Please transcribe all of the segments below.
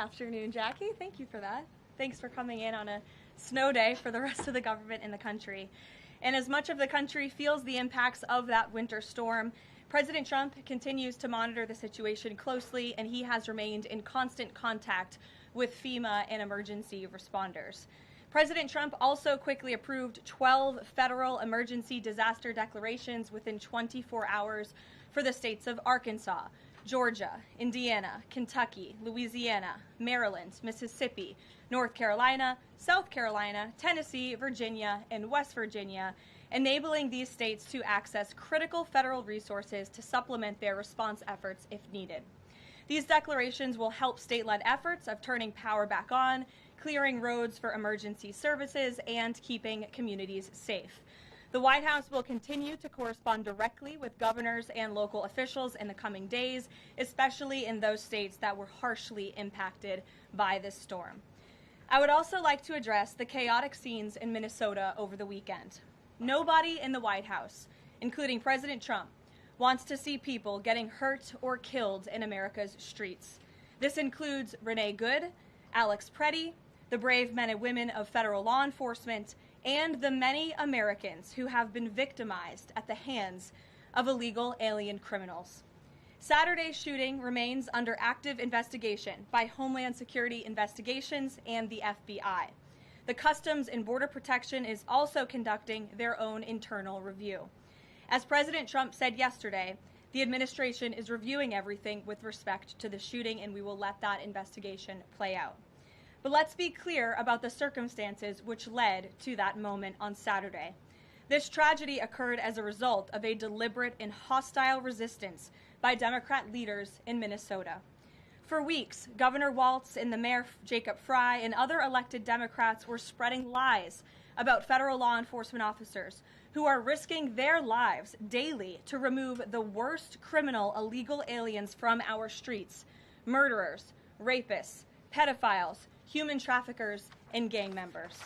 afternoon, Jackie. Thank you for that. Thanks for coming in on a snow day for the rest of the government in the country. And as much of the country feels the impacts of that winter storm, President Trump continues to monitor the situation closely, and he has remained in constant contact with FEMA and emergency responders. President Trump also quickly approved 12 federal emergency disaster declarations within 24 hours for the states of Arkansas, Georgia, Indiana, Kentucky, Louisiana, Maryland, Mississippi, North Carolina, South Carolina, Tennessee, Virginia, and West Virginia, enabling these states to access critical federal resources to supplement their response efforts if needed. These declarations will help state-led efforts of turning power back on, clearing roads for emergency services, and keeping communities safe. The White House will continue to correspond directly with governors and local officials in the coming days, especially in those states that were harshly impacted by this storm. I would also like to address the chaotic scenes in Minnesota over the weekend. Nobody in the White House, including President Trump, wants to see people getting hurt or killed in America's streets. This includes Renee Good, Alex Preddy, the brave men and women of federal law enforcement, and the many Americans who have been victimized at the hands of illegal alien criminals. Saturday's shooting remains under active investigation by Homeland Security Investigations and the FBI. The Customs and Border Protection is also conducting their own internal review. As President Trump said yesterday, the administration is reviewing everything with respect to the shooting, and we will let that investigation play out. But let's be clear about the circumstances which led to that moment on Saturday. This tragedy occurred as a result of a deliberate and hostile resistance by Democrat leaders in Minnesota. For weeks, Governor Walz and the Mayor Jacob Fry and other elected Democrats were spreading lies about federal law enforcement officers who are risking their lives daily to remove the worst criminal illegal aliens from our streets: murderers, rapists, pedophiles, human traffickers, and gang members.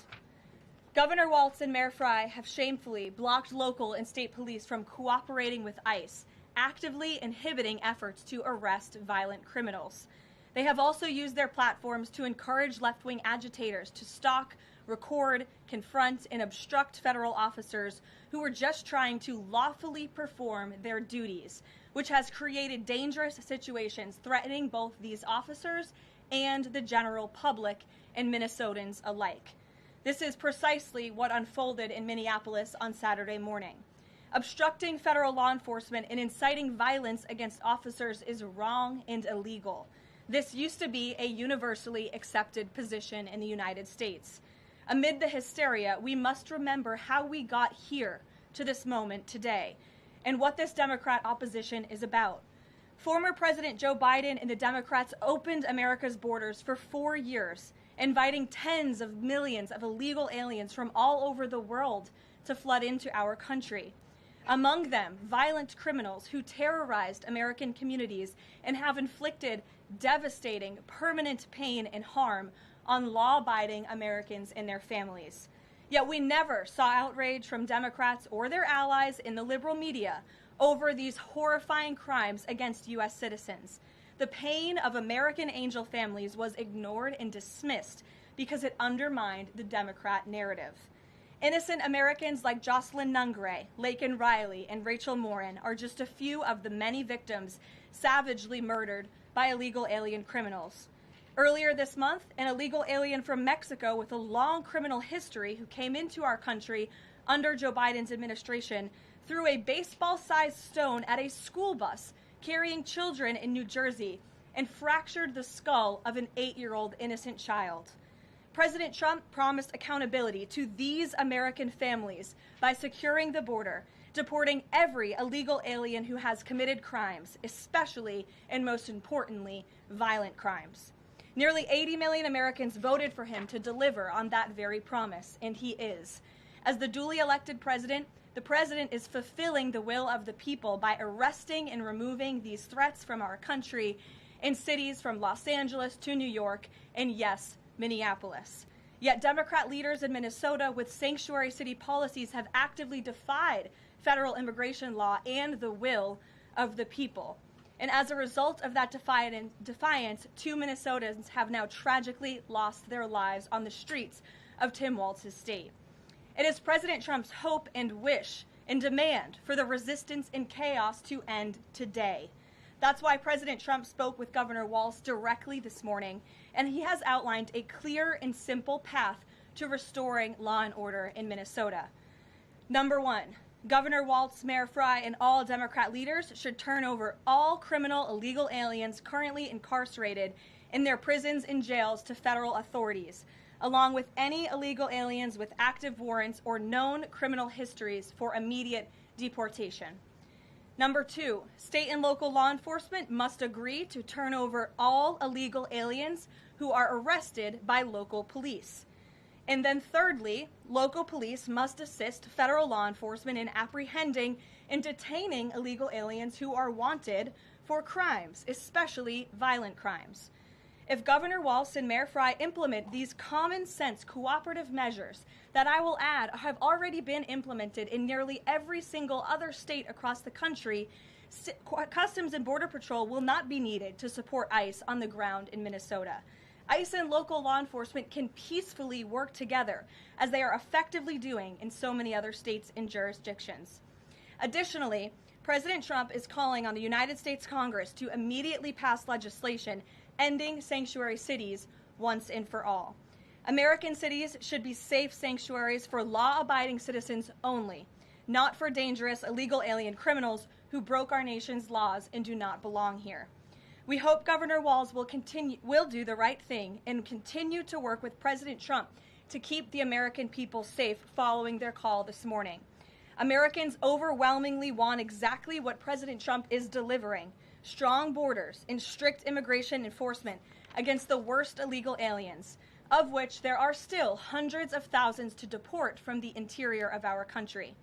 Governor Walz and Mayor Fry have shamefully blocked local and state police from cooperating with ICE, actively inhibiting efforts to arrest violent criminals. They have also used their platforms to encourage left-wing agitators to stalk, record, confront, and obstruct federal officers who are just trying to lawfully perform their duties, which has created dangerous situations threatening both these officers and the general public and Minnesotans alike. This is precisely what unfolded in Minneapolis on Saturday morning. Obstructing federal law enforcement and inciting violence against officers is wrong and illegal. This used to be a universally accepted position in the United States. Amid the hysteria, we must remember how we got here to this moment today and what this Democrat opposition is about. Former President Joe Biden and the Democrats opened America's borders for 4 years, inviting tens of millions of illegal aliens from all over the world to flood into our country. Among them, violent criminals who terrorized American communities and have inflicted devastating, permanent pain and harm on law-abiding Americans and their families. Yet we never saw outrage from Democrats or their allies in the liberal media over these horrifying crimes against U.S. citizens. The pain of American angel families was ignored and dismissed because it undermined the Democrat narrative. Innocent Americans like Jocelyn Nungray, Laken Riley, and Rachel Morin are just a few of the many victims savagely murdered by illegal alien criminals. Earlier this month, an illegal alien from Mexico with a long criminal history who came into our country under Joe Biden's administration threw a baseball-sized stone at a school bus carrying children in New Jersey and fractured the skull of an 8-year-old innocent child. President Trump promised accountability to these American families by securing the border, deporting every illegal alien who has committed crimes, especially and most importantly, violent crimes. Nearly 80 million Americans voted for him to deliver on that very promise, and he is. As the duly elected president, the president is fulfilling the will of the people by arresting and removing these threats from our country in cities from Los Angeles to New York and, yes, Minneapolis. Yet Democrat leaders in Minnesota with sanctuary city policies have actively defied federal immigration law and the will of the people. And as a result of that defiance, 2 Minnesotans have now tragically lost their lives on the streets of Tim Walz's state. It is President Trump's hope and wish and demand for the resistance and chaos to end today. That's why President Trump spoke with Governor Walz directly this morning, and he has outlined a clear and simple path to restoring law and order in Minnesota. Number 1, Governor Walz, Mayor Frey, and all Democrat leaders should turn over all criminal illegal aliens currently incarcerated in their prisons and jails to federal authorities, along with any illegal aliens with active warrants or known criminal histories for immediate deportation. Number 2, state and local law enforcement must agree to turn over all illegal aliens who are arrested by local police. And then thirdly, local police must assist federal law enforcement in apprehending and detaining illegal aliens who are wanted for crimes, especially violent crimes. If Governor Walz and Mayor Frey implement these common sense cooperative measures that I will add have already been implemented in nearly every single other state across the country, Customs and Border Patrol will not be needed to support ICE on the ground in Minnesota. ICE and local law enforcement can peacefully work together, as they are effectively doing in so many other states and jurisdictions. Additionally, President Trump is calling on the United States Congress to immediately pass legislation ending sanctuary cities once and for all. American cities should be safe sanctuaries for law-abiding citizens only, not for dangerous illegal alien criminals who broke our nation's laws and do not belong here. We hope Governor Walz will do the right thing and continue to work with President Trump to keep the American people safe following their call this morning. Americans overwhelmingly want exactly what President Trump is delivering: strong borders and strict immigration enforcement against the worst illegal aliens, of which there are still hundreds of thousands to deport from the interior of our country.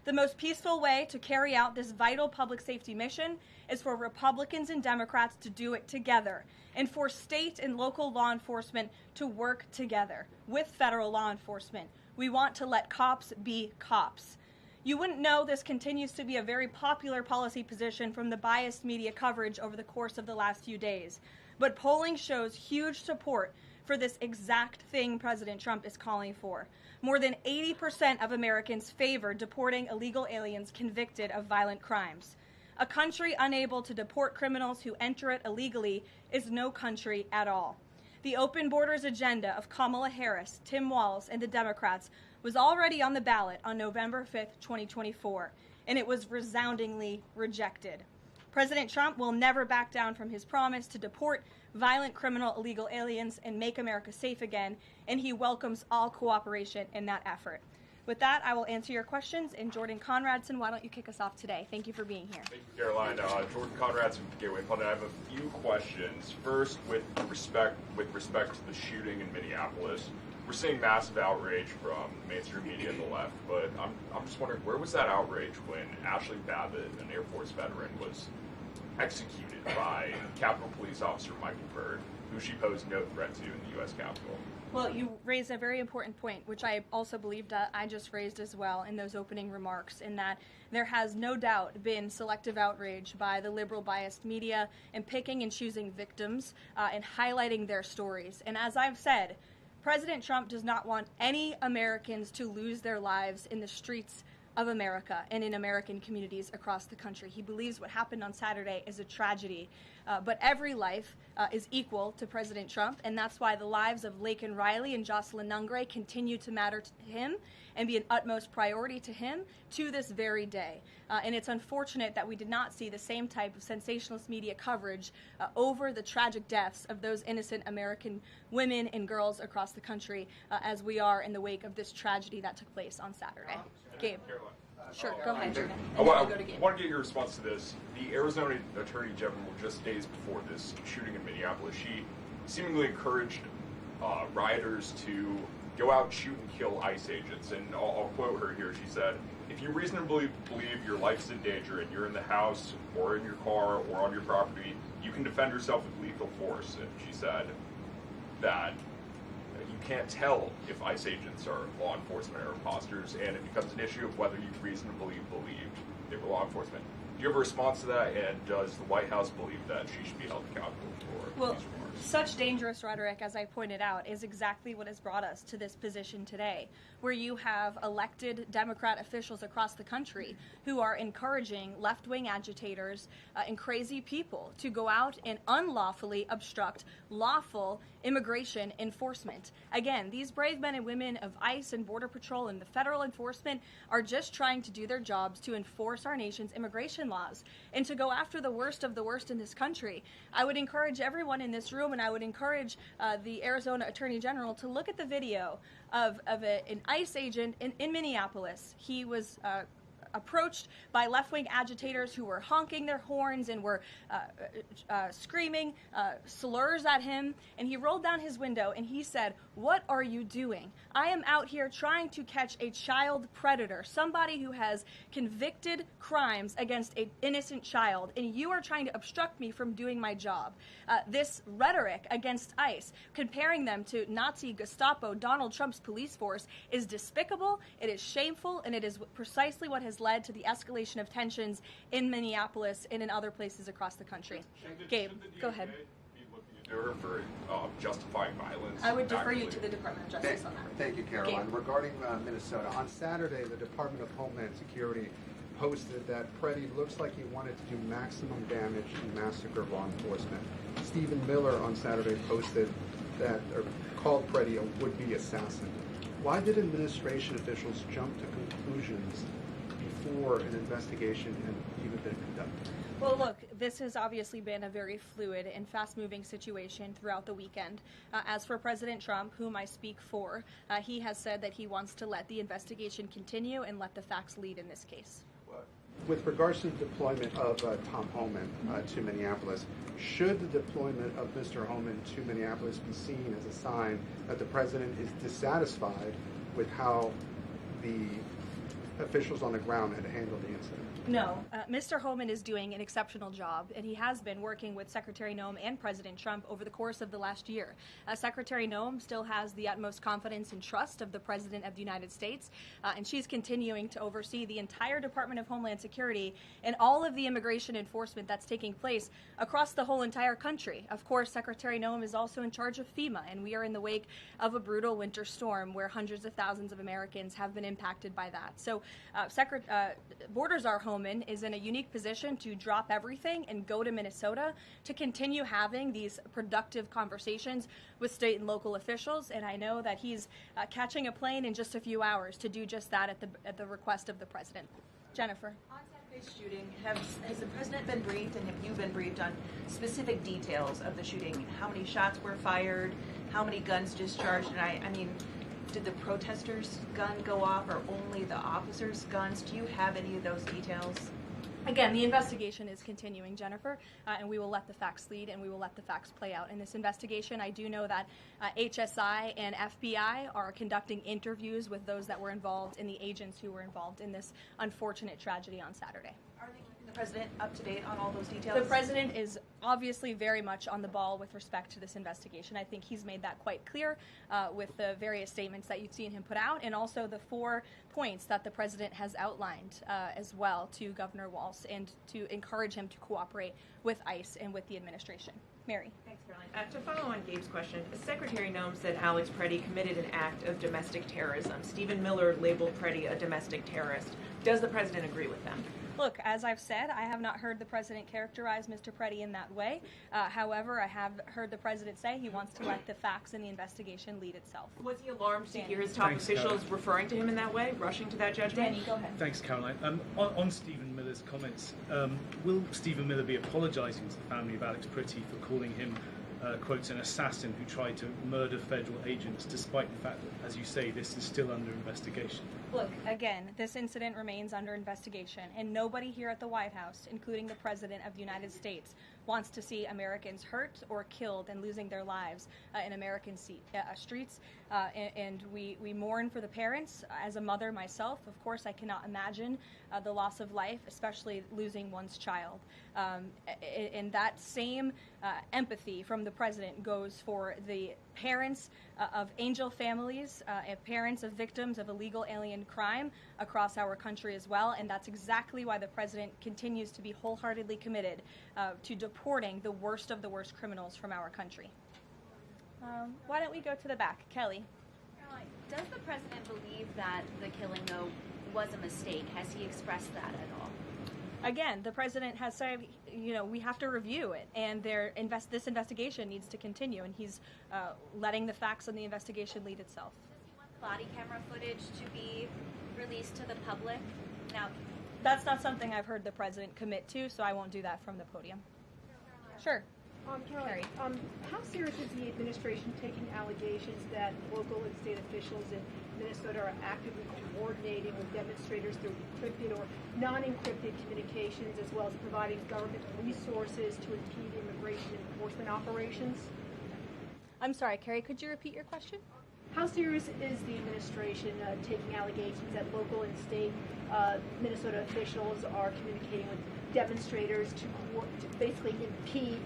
The most peaceful way to carry out this vital public safety mission is for Republicans and Democrats to do it together, and for state and local law enforcement to work together with federal law enforcement. We want to let cops be cops. You wouldn't know this continues to be a very popular policy position from the biased media coverage over the course of the last few days, but polling shows huge support for this exact thing President Trump is calling for. More than 80% of Americans favor deporting illegal aliens convicted of violent crimes. A country unable to deport criminals who enter it illegally is no country at all. The open borders agenda of Kamala Harris, Tim Walz, and the Democrats was already on the ballot on November 5th, 2024, and it was resoundingly rejected. President Trump will never back down from his promise to deport violent criminal illegal aliens and make America safe again, and he welcomes all cooperation in that effort. With that, I will answer your questions. And Jordan Conradson, why don't you kick us off today? Thank you for being here. Thank you, Caroline. Jordan Conradson from Gateway Pundit. I have a few questions. First, with respect to the shooting in Minneapolis, we're seeing massive outrage from mainstream media and the left, but I'm just wondering, where was that outrage when Ashley Babbitt, an Air Force veteran, was executed by Capitol Police Officer Michael Byrd, who she posed no threat to in the U.S. Capitol? Well, you raised a very important point, which I also believed I just raised as well in those opening remarks, in that there has no doubt been selective outrage by the liberal biased media in picking and choosing victims and highlighting their stories. And as I've said, President Trump does not want any Americans to lose their lives in the streets of America and in American communities across the country. He believes what happened on Saturday is a tragedy, but every life is equal to President Trump, and that's why the lives of Laken Riley and Jocelyn Nungray continue to matter to him and be an utmost priority to him to this very day. And it's unfortunate that we did not see the same type of sensationalist media coverage over the tragic deaths of those innocent American women and girls across the country as we are in the wake of this tragedy that took place on Saturday. Gabe. Sure, go ahead, Jordan. I want to get your response to this. The Arizona Attorney General, just days before this shooting in Minneapolis, she seemingly encouraged rioters to go out and shoot and kill ICE agents. And I'll quote her here. She said, "If you reasonably believe your life is in danger and you're in the house or in your car or on your property, you can defend yourself with lethal force." And she said that you can't tell if ICE agents are law enforcement or imposters, and it becomes an issue of whether you reasonably believed they were law enforcement. Do you have a response to that, and does the White House believe that she should be held accountable for these remarks? Such dangerous rhetoric, as I pointed out, is exactly what has brought us to this position today, where you have elected Democrat officials across the country who are encouraging left-wing agitators and crazy people to go out and unlawfully obstruct lawful immigration enforcement. Again, these brave men and women of ICE and Border Patrol and the federal enforcement are just trying to do their jobs to enforce our nation's immigration laws and to go after the worst of the worst in this country. I would encourage everyone in this room, and I would encourage the Arizona Attorney General to look at the video of an ICE agent in Minneapolis. He was approached by left-wing agitators who were honking their horns and were screaming slurs at him, and he rolled down his window and he said, "What are you doing? I am out here trying to catch a child predator, somebody who has convicted crimes against an innocent child, and you are trying to obstruct me from doing my job." This rhetoric against ICE, comparing them to Nazi Gestapo, Donald Trump's police force, is despicable, it is shameful, and it is precisely what has led to the escalation of tensions in Minneapolis and in other places across the country. Gabe, go ahead. Be looking into her for justifying violence? I would defer you to the Department of Justice on that. Thank you, Caroline. Regarding Minnesota, on Saturday, the Department of Homeland Security posted that Preddy looks like he wanted to do maximum damage and massacre law enforcement. Stephen Miller on Saturday posted that, or called Preddy a would-be assassin. Why did administration officials jump to conclusions before an investigation had even been conducted? Well, look, this has obviously been a very fluid and fast-moving situation throughout the weekend. As for President Trump, whom I speak for, he has said that he wants to let the investigation continue and let the facts lead in this case. With regards to the deployment of Tom Homan to Minneapolis, should the deployment of Mr. Homan to Minneapolis be seen as a sign that the president is dissatisfied with how the officials on the ground had handled the incident? No, Mr. Homan is doing an exceptional job, and he has been working with Secretary Noem and President Trump over the course of the last year. Secretary Noem still has the utmost confidence and trust of the President of the United States, and she's continuing to oversee the entire Department of Homeland Security and all of the immigration enforcement that's taking place across the whole entire country. Of course, Secretary Noem is also in charge of FEMA, and we are in the wake of a brutal winter storm where hundreds of thousands of Americans have been impacted by that. So Borders Are Homan is in a unique position to drop everything and go to Minnesota to continue having these productive conversations with state and local officials. And I know that he's catching a plane in just a few hours to do just that at the request of the president. Jennifer. On Saturday's shooting, has the president been briefed, and have you been briefed on specific details of the shooting? How many shots were fired? How many guns discharged? And I mean, did the protesters' gun go off, or only the officers' guns? Do you have any of those details? Again, the investigation is continuing, Jennifer, and we will let the facts lead, and we will let the facts play out in this investigation. I do know that HSI and FBI are conducting interviews with those that were involved and the agents who were involved in this unfortunate tragedy on Saturday. Are they keeping the president up to date on all those details? The president is obviously very much on the ball with respect to this investigation. I think he's made that quite clear with the various statements that you've seen him put out, and also the 4 points that the president has outlined as well to Governor Walz, and to encourage him to cooperate with ICE and with the administration. Mary. Thanks, Caroline. To follow on Gabe's question, Secretary Noem said Alex Preddy committed an act of domestic terrorism. Stephen Miller labeled Preddy a domestic terrorist. Does the president agree with them? Look, as I've said, I have not heard the president characterize Mr. Preddy in that way. However, I have heard the president say he wants to let the facts in the investigation lead itself. Was he alarmed to hear his top officials referring to him in that way, rushing to that judgment? Danny, go ahead. Thanks, Caroline. On Stephen Miller's comments, will Stephen Miller be apologising to the family of Alex Preddy for calling him, quotes, an assassin who tried to murder federal agents, despite the fact that, as you say, this is still under investigation? Look, again, this incident remains under investigation, and nobody here at the White House, including the President of the United States, wants to see Americans hurt or killed and losing their lives in American streets. And we mourn for the parents. As a mother myself, of course, I cannot imagine the loss of life, especially losing one's child. And that same empathy from the President goes for the parents of angel families, and parents of victims of illegal alien crime across our country as well. And that's exactly why the president continues to be wholeheartedly committed to deporting the worst of the worst criminals from our country. Why don't we go to the back? Kelly. Does the president believe that the killing, though, was a mistake? Has he expressed that at all? Again, the president has said, we have to review it, and this investigation needs to continue, and he's letting the facts on the investigation lead itself. Does he want the body camera footage to be released to the public? Now, that's not something I've heard the president commit to, so I won't do that from the podium. Sure. Caroline, how serious is the administration taking allegations that local and state officials in Minnesota are actively coordinating with demonstrators through encrypted or non-encrypted communications, as well as providing government resources to impede immigration enforcement operations? I'm sorry, Carrie, could you repeat your question? How serious is the administration taking allegations that local and state Minnesota officials are communicating with demonstrators to basically impede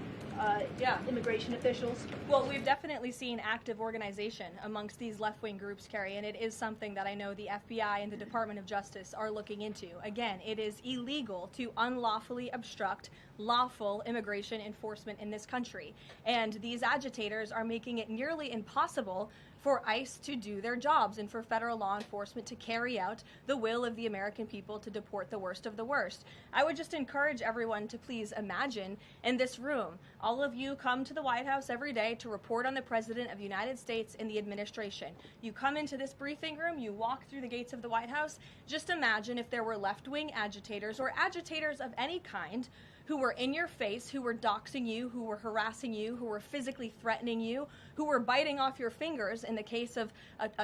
immigration officials? Well, we've definitely seen active organization amongst these left-wing groups, Carrie, and it is something that I know the FBI and the Department of Justice are looking into. Again, it is illegal to unlawfully obstruct lawful immigration enforcement in this country, and these agitators are making it nearly impossible for ICE to do their jobs and for federal law enforcement to carry out the will of the American people to deport the worst of the worst. I would just encourage everyone to please imagine in this room, all of you come to the White House every day to report on the President of the United States and the administration. You come into this briefing room, you walk through the gates of the White House. Just imagine if there were left-wing agitators or agitators of any kind who were in your face, who were doxing you, who were harassing you, who were physically threatening you, who were biting off your fingers in the case of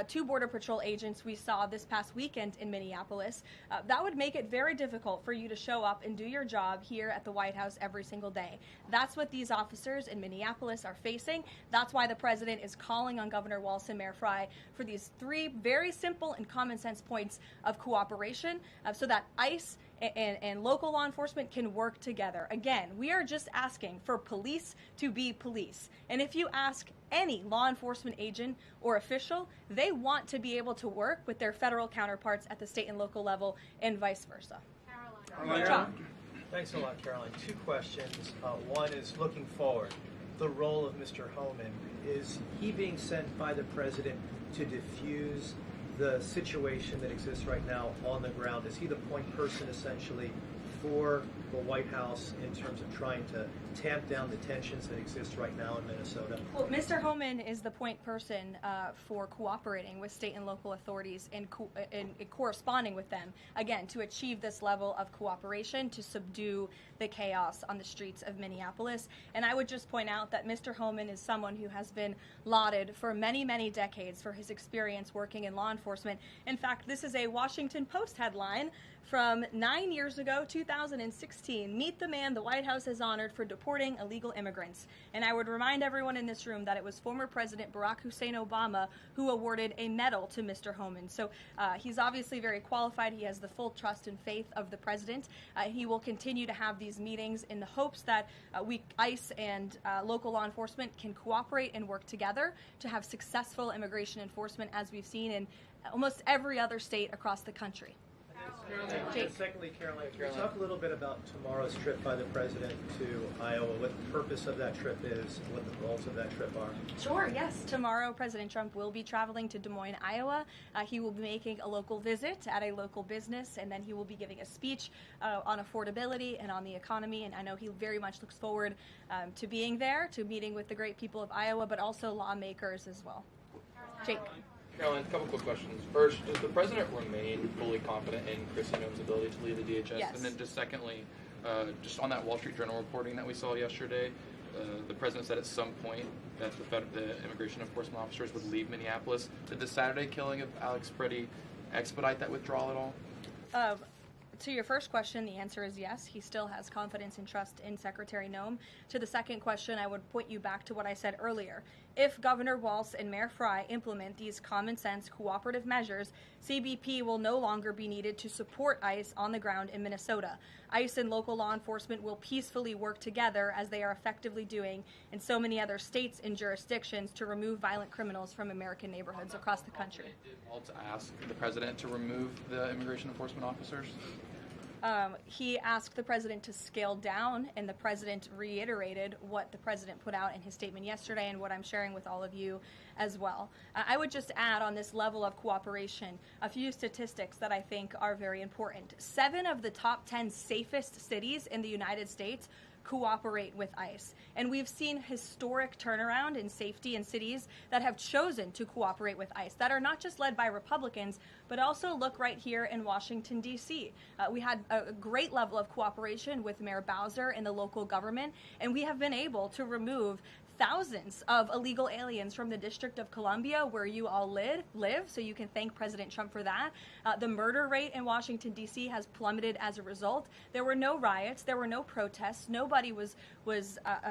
two Border Patrol agents we saw this past weekend in Minneapolis. That would make it very difficult for you to show up and do your job here at the White House every single day. That's what these officers in Minneapolis are facing. That's why the president is calling on Governor Walz and Mayor Frey for these three very simple and common sense points of cooperation so that ICE and local law enforcement can work together. Again, we are just asking for police to be police. And if you ask any law enforcement agent or official, they want to be able to work with their federal counterparts at the state and local level and vice versa. Caroline. John. Thanks a lot, Caroline. Two questions. One is looking forward. The role of Mr. Homan. Is he being sent by the president to diffuse the situation that exists right now on the ground? Is he the point person essentially for the White House in terms of trying to tamp down the tensions that exist right now in Minnesota? Well, Mr. Homan is the point person for cooperating with state and local authorities and corresponding with them, again, to achieve this level of cooperation to subdue the chaos on the streets of Minneapolis. And I would just point out that Mr. Homan is someone who has been lauded for many, many decades for his experience working in law enforcement. In fact, this is a Washington Post headline from 9 years ago, 2016. Meet the man the White House has honored for deporting illegal immigrants. And I would remind everyone in this room that it was former President Barack Hussein Obama who awarded a medal to Mr. Homan. So he's obviously very qualified. He has the full trust and faith of the president. He will continue to have these meetings in the hopes that ICE and local law enforcement can cooperate and work together to have successful immigration enforcement, as we've seen in almost every other state across the country. Secondly, Caroline, can you talk a little bit about tomorrow's trip by the president to Iowa, what the purpose of that trip is, and what the goals of that trip are? Sure, yes. Tomorrow, President Trump will be traveling to Des Moines, Iowa. He will be making a local visit at a local business, and then he will be giving a speech on affordability and on the economy. And I know he very much looks forward to being there, to meeting with the great people of Iowa, but also lawmakers as well. Jake. Caroline, a couple quick questions. First, does the president remain fully confident in Kristi Noem's ability to lead the DHS? Yes. And then just secondly, just on that Wall Street Journal reporting that we saw yesterday, the president said at some point that the immigration enforcement officers would leave Minneapolis. Did the Saturday killing of Alex Preddy expedite that withdrawal at all? To your first question, the answer is yes. He still has confidence and trust in Secretary Noem. To the second question, I would point you back to what I said earlier. If Governor Walz and Mayor Frey implement these common sense cooperative measures, CBP will no longer be needed to support ICE on the ground in Minnesota. ICE and local law enforcement will peacefully work together, as they are effectively doing in so many other states and jurisdictions, to remove violent criminals from American neighborhoods across the country. Did Walz ask the president to remove the immigration enforcement officers? He asked the president to scale down, and the president reiterated what the president put out in his statement yesterday and what I'm sharing with all of you as well. I would just add on this level of cooperation a few statistics that I think are very important. 7 of the top 10 safest cities in the United States cooperate with ICE. And we've seen historic turnaround in safety in cities that have chosen to cooperate with ICE, that are not just led by Republicans, but also look right here in Washington, D.C. We had a great level of cooperation with Mayor Bowser and the local government, and we have been able to remove thousands of illegal aliens from the District of Columbia, where you all live, so you can thank President Trump for that. The murder rate in Washington, D.C. has plummeted as a result. There were no riots, there were no protests, nobody was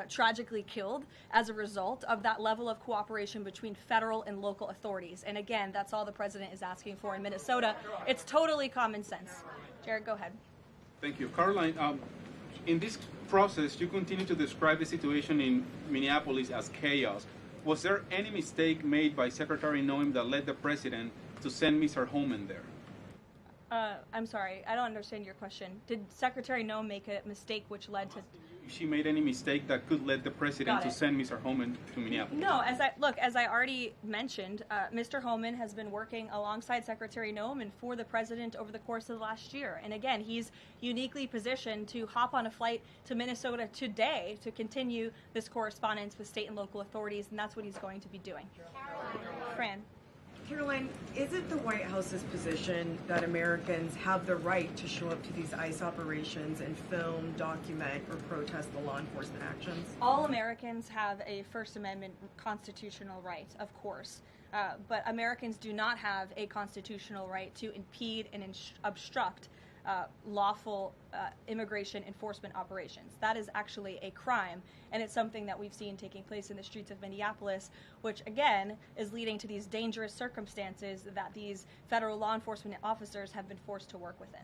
tragically killed as a result of that level of cooperation between federal and local authorities. And again, that's all the president is asking for in Minnesota. It's totally common sense. Jared, go ahead. Thank you. Karoline, in this process, you continue to describe the situation in Minneapolis as chaos. Was there any mistake made by Secretary Noem that led the president to send Mr. Holman there? I'm sorry, I don't understand your question. Did Secretary Noem make a mistake which led to... If she made any mistake that could lead the president to send Mr. Holman to Minneapolis? No, as I already mentioned, Mr. Holman has been working alongside Secretary Noem and for the president over the course of the last year. And again, he's uniquely positioned to hop on a flight to Minnesota today to continue this correspondence with state and local authorities, and that's what he's going to be doing. Fran. Karoline, is it the White House's position that Americans have the right to show up to these ICE operations and film, document, or protest the law enforcement actions? All Americans have a First Amendment constitutional right, of course. But Americans do not have a constitutional right to impede and obstruct lawful immigration enforcement operations. That is actually a crime, and it's something that we've seen taking place in the streets of Minneapolis, which again is leading to these dangerous circumstances that these federal law enforcement officers have been forced to work within.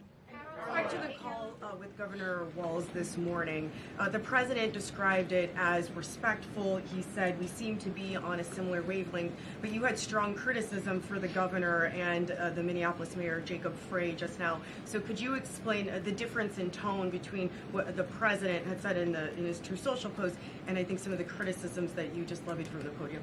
Back to the call with Governor Walz this morning, the president described it as respectful. He said we seem to be on a similar wavelength, but you had strong criticism for the governor and the Minneapolis mayor, Jacob Frey, just now. So could you explain the difference in tone between what the president had said in his True Social post and I think some of the criticisms that you just levied from the podium?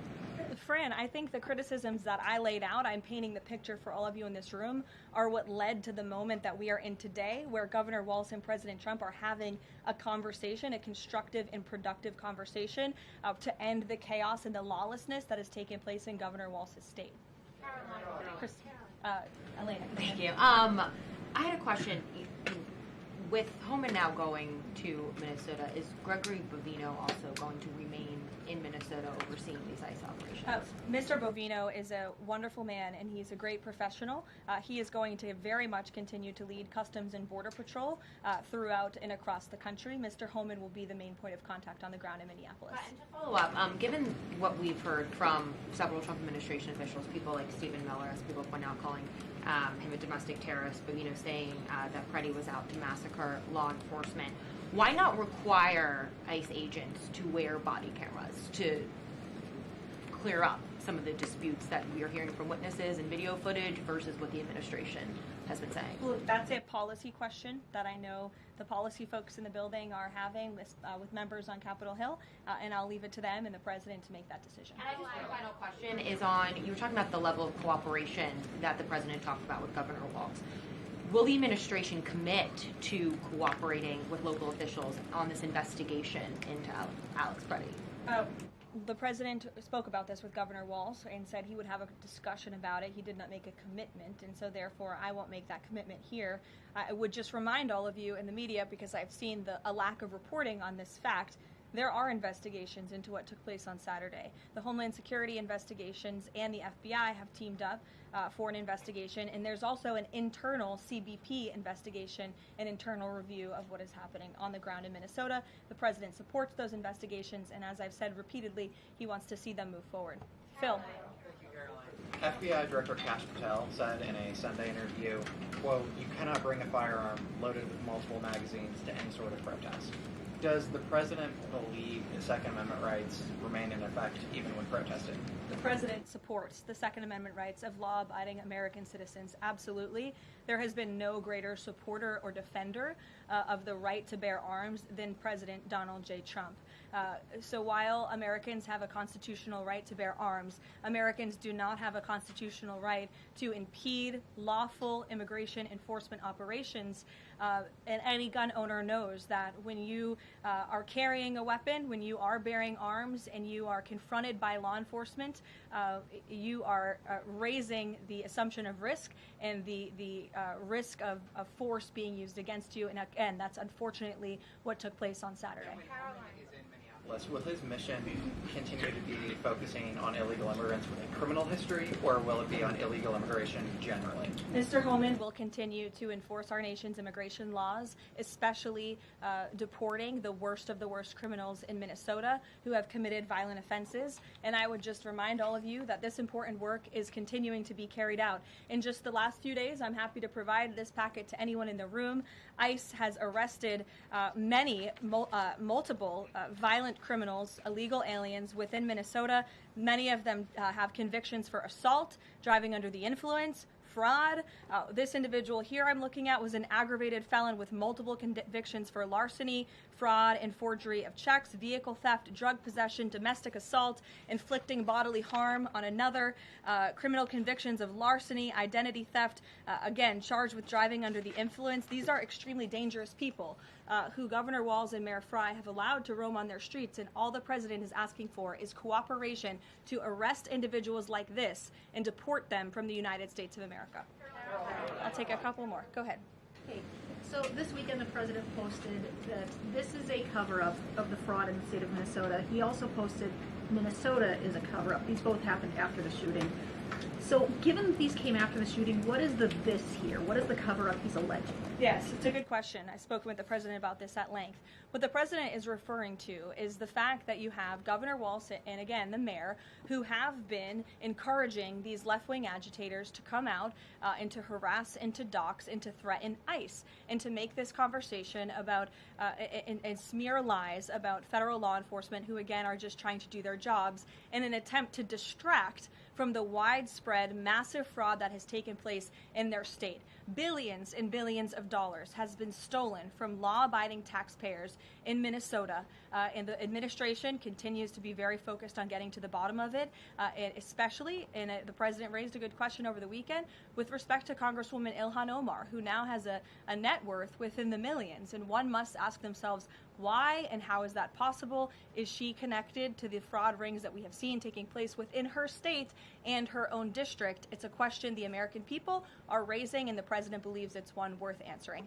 Fran, I think the criticisms that I laid out, I'm painting the picture for all of you in this room, are what led to the moment that we are in today, where Governor Walz and President Trump are having a conversation, a constructive and productive conversation to end the chaos and the lawlessness that has taken place in Governor Walz's state. Elena. Thank you. I had a question. With Holman now going to Minnesota, is Gregory Bovino also going to remain in Minnesota overseeing these ICE operations? Mr. Bovino is a wonderful man, and he's a great professional. He is going to very much continue to lead Customs and Border Patrol throughout and across the country. Mr. Holman will be the main point of contact on the ground in Minneapolis. And to follow up, given what we've heard from several Trump administration officials, people like Stephen Miller, as people point out, calling him a domestic terrorist, Bovino saying that Preddy was out to massacre law enforcement. Why not require ICE agents to wear body cameras to clear up some of the disputes that we are hearing from witnesses and video footage versus what the administration has been saying? Well, that's a policy question that I know the policy folks in the building are having with members on Capitol Hill, and I'll leave it to them and the president to make that decision. And I just my final question is on, you were talking about the level of cooperation that the president talked about with Governor Walz. Will the administration commit to cooperating with local officials on this investigation into Alex Preddy? The president spoke about this with Governor Walz and said he would have a discussion about it. He did not make a commitment, and so therefore I won't make that commitment here. I would just remind all of you in the media, because I've seen a lack of reporting on this fact, there are investigations into what took place on Saturday. The Homeland Security investigations and the FBI have teamed up for an investigation, and there's also an internal CBP investigation, an internal review of what is happening on the ground in Minnesota. The president supports those investigations, and as I've said repeatedly, he wants to see them move forward. Phil. FBI Director Kash Patel said in a Sunday interview, quote, "You cannot bring a firearm loaded with multiple magazines to any sort of protest." Does the president believe the Second Amendment rights remain in effect even when protesting? The president supports the Second Amendment rights of law-abiding American citizens. Absolutely. There has been no greater supporter or defender of the right to bear arms than President Donald J. Trump. So while Americans have a constitutional right to bear arms, Americans do not have a constitutional right to impede lawful immigration enforcement operations. And any gun owner knows that when you are carrying a weapon, when you are bearing arms, and you are confronted by law enforcement, you are raising the assumption of risk and the risk of force being used against you. And again, that's unfortunately what took place on Saturday. Will his mission continue to be focusing on illegal immigrants with a criminal history, or will it be on illegal immigration generally? Mr. Holman will continue to enforce our nation's immigration laws, especially deporting the worst of the worst criminals in Minnesota who have committed violent offenses. And I would just remind all of you that this important work is continuing to be carried out. In just the last few days, I'm happy to provide this packet to anyone in the room. ICE has arrested multiple violent criminals, illegal aliens within Minnesota. Many of them have convictions for assault, driving under the influence, fraud. This individual here I'm looking at was an aggravated felon with multiple convictions for larceny, fraud, and forgery of checks, vehicle theft, drug possession, domestic assault, inflicting bodily harm on another, criminal convictions of larceny, identity theft, again, charged with driving under the influence. These are extremely dangerous people who Governor Walz and Mayor Frey have allowed to roam on their streets, and all the president is asking for is cooperation to arrest individuals like this and deport them from the United States of America. I'll take a couple more. Go ahead. Okay. So this weekend the president posted that this is a cover-up of the fraud in the state of Minnesota. He also posted Minnesota is a cover-up. These both happened after the shooting. So given that these came after the shooting, what is the this here? What is the cover-up he's alleging? Yes, it's a good question. I've spoken with the president about this at length. What the president is referring to is the fact that you have Governor Walz and, again, the mayor, who have been encouraging these left-wing agitators to come out and to harass and to dox and to threaten ICE and to make this conversation about and smear lies about federal law enforcement who, again, are just trying to do their jobs in an attempt to distract from the widespread, massive fraud that has taken place in their state. Billions and billions of dollars has been stolen from law-abiding taxpayers in Minnesota, and the administration continues to be very focused on getting to the bottom of it, and especially, and the president raised a good question over the weekend, with respect to Congresswoman Ilhan Omar, who now has a net worth within the millions, and one must ask themselves, why and how is that possible? Is she connected to the fraud rings that we have seen taking place within her state and her own district? It's a question the American people are raising, and the president believes it's one worth answering.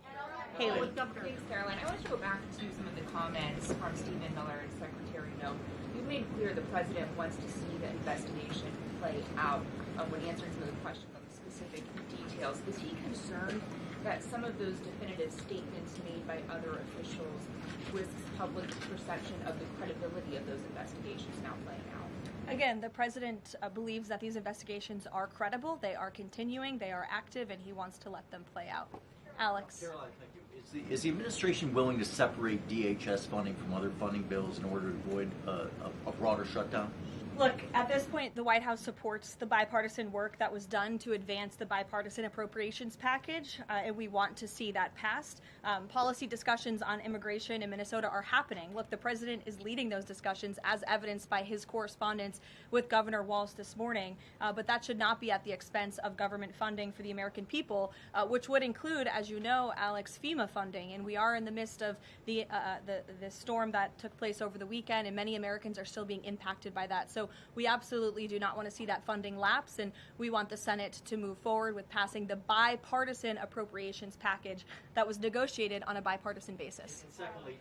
Haley. Thanks, Caroline. I want to go back to some of the comments from Stephen Miller and Secretary Noem. You've made clear the president wants to see the investigation play out when answering some of the questions on the specific details. Is he concerned that some of those definitive statements made by other officials risks public perception of the credibility of those investigations now playing out? Again, the president believes that these investigations are credible, they are continuing, they are active, and he wants to let them play out. Alex. Caroline, thank you. Is the administration willing to separate DHS funding from other funding bills in order to avoid a broader shutdown? Look, at this point, the White House supports the bipartisan work that was done to advance the bipartisan appropriations package, and we want to see that passed. Policy discussions on immigration in Minnesota are happening. Look, the president is leading those discussions, as evidenced by his correspondence with Governor Walz this morning, but that should not be at the expense of government funding for the American people, which would include, as you know, Alex, FEMA funding, and we are in the midst of the storm that took place over the weekend, and many Americans are still being impacted by that. So So we absolutely do not want to see that funding lapse, and we want the Senate to move forward with passing the bipartisan appropriations package that was negotiated on a bipartisan basis. And secondly,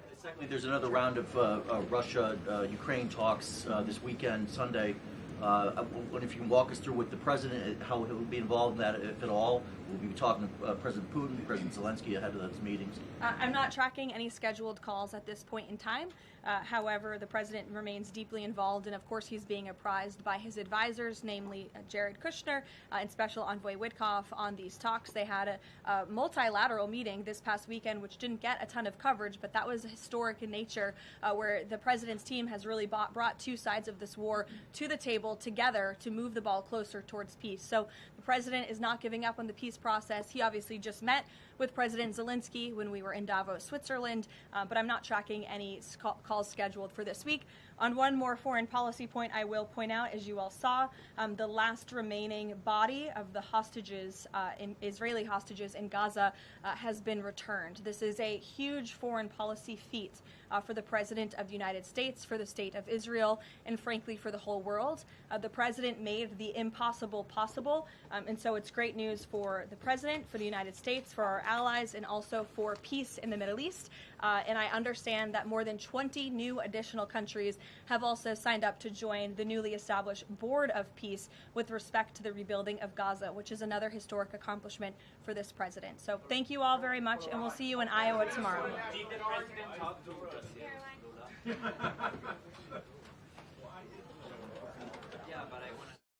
there's another round of Russia-Ukraine talks this weekend, Sunday. I wonder if you can walk us through with the president, how he'll be involved in that, if at all. We'll be talking to President Putin, President Zelensky ahead of those meetings. I'm not tracking any scheduled calls at this point in time. However, the president remains deeply involved, and of course he's being apprised by his advisors, namely Jared Kushner and Special Envoy Witkoff, on these talks. They had a multilateral meeting this past weekend, which didn't get a ton of coverage, but that was historic in nature, where the president's team has really brought two sides of this war to the table together to move the ball closer towards peace. So the president is not giving up on the peace process. He obviously just met with President Zelensky when we were in Davos, Switzerland, but I'm not tracking any calls scheduled for this week. On one more foreign policy point, I will point out, as you all saw, the last remaining body of the hostages, Israeli hostages in Gaza, has been returned. This is a huge foreign policy feat for the President of the United States, for the State of Israel, and frankly for the whole world. The President made the impossible possible, and so it's great news for the President, for the United States, for our allies, and also for peace in the Middle East. And I understand that more than 20 new additional countries have also signed up to join the newly established Board of Peace with respect to the rebuilding of Gaza, which is another historic accomplishment for this president. So thank you all very much, and we'll see you in Iowa tomorrow. Did the president talk to Caroline? Yeah, but I want to